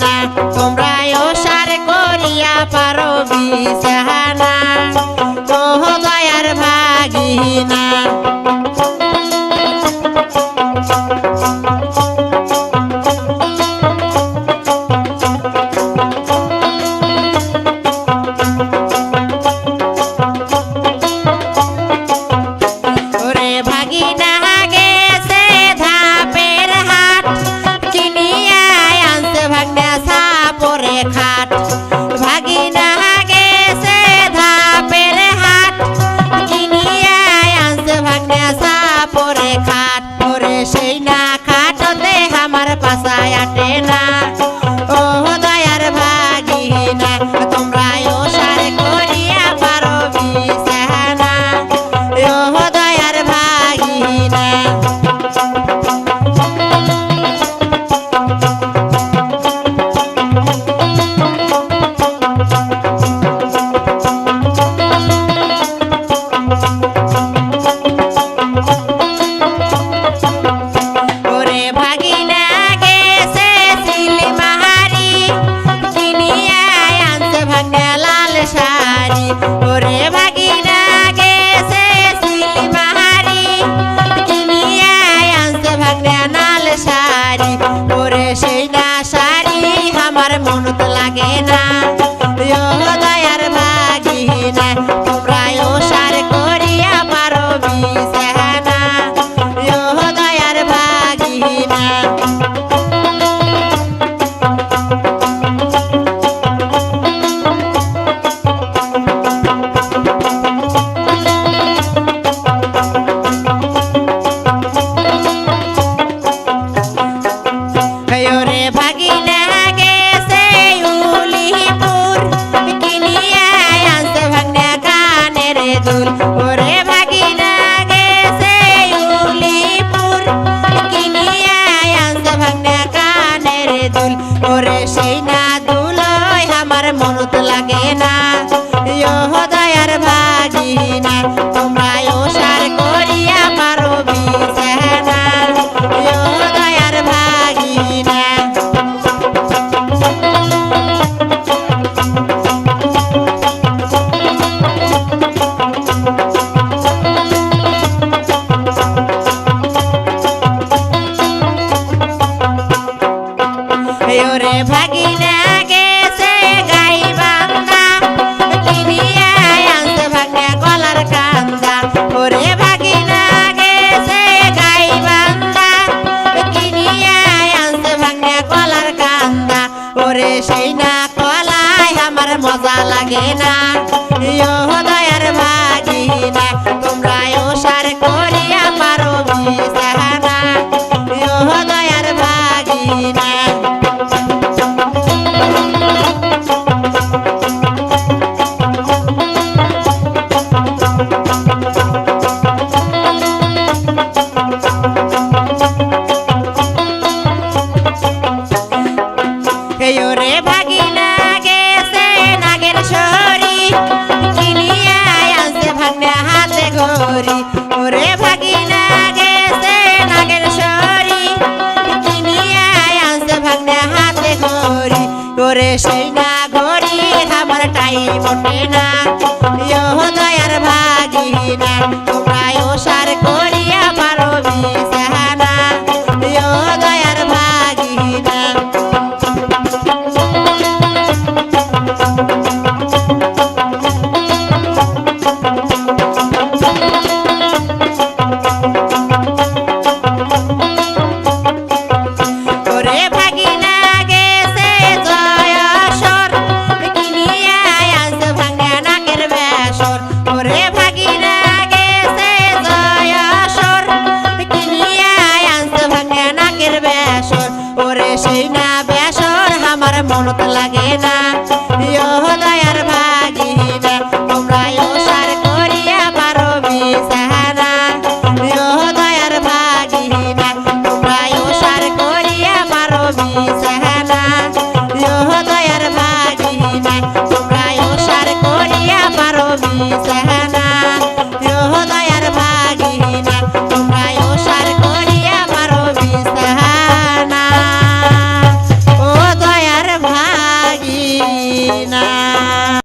না তোমরা ওসার করিয়া পারো বিছানা ও দয়ার ভাগিনা খাট ভাগিনা গেছে ধাপের হাট কিনিয়া আনছে ভাগনা সাপরে খাট ওরে সেই না খাটতে আমার পাশায় আটে না ও দয়ার ভাগিনা তোমরা ওসার করিয়া পারো বিছানা ও দয়ার ভাগিনা ওরে ভাগিনা গেছে সিলমাহারি কিনিয়া আনছে ভাগনা নাল শাড়ি ওরে সেই না শাড়ি আমার মনত লাগে না ও দয়ার ভাগিনা তোমরা ওসার করিয়া পারো বিছানা ও দয়ার ভাগিনা ভাগিনা গেছে উলিপুর কিনিয়া আনছে ভাগনা কানের দুল ওরে ভাগিনা গেছে উলিপুর কিনিয়া আনছে ভাগনা কানের দুল ওরে সেই না দুল আমার মনত লাগে না ও দয়ার ভাগিনা তোমরা ওসার করিয়া পারো বিছানা ও দয়ার ভাগিনা ওরে ভাগিনা গেছে গাই বান্দা কিনিয়া আনছে ভাগনা গলার কান্দা ওরে ভাগিনা গেছে গাই বান্দা কিনিয়া আনছে ভাগনা গলার কান্দা ওরে সেই না কলায় আমার মজা লাগে না ও দয়ার ভাগিনা তোমরা ওসার করিয়া পারো বিছানা ও দয়ার ভাগিনা ওরে ভাগিনা গেছে নাগের সরি কিনিয়া আনছে ভাগনা হাতে ঘড়ি ওরে ভাগিনা গেছে নাগের সরি কিনিয়া আনছে ভাগনা হাতে ঘড়ি ওরে সেই না ঘড়ি আমার টাইম ওঠে না ও দয়ার ভাগিনা তোমরা ওসার করিয়া পারো বিছানা ও দয়ার ভাগিনা ওরে ভাগিনা গেছে জয়সর কিনিয়া আনছে ভাগনা নাকের বেসর ওরে ভাগিনা গেছে জয়সর কিনিয়া আনছে ভাগনা নাকের বেসর ওরে সেই না বেসর আমার মনত লাগে না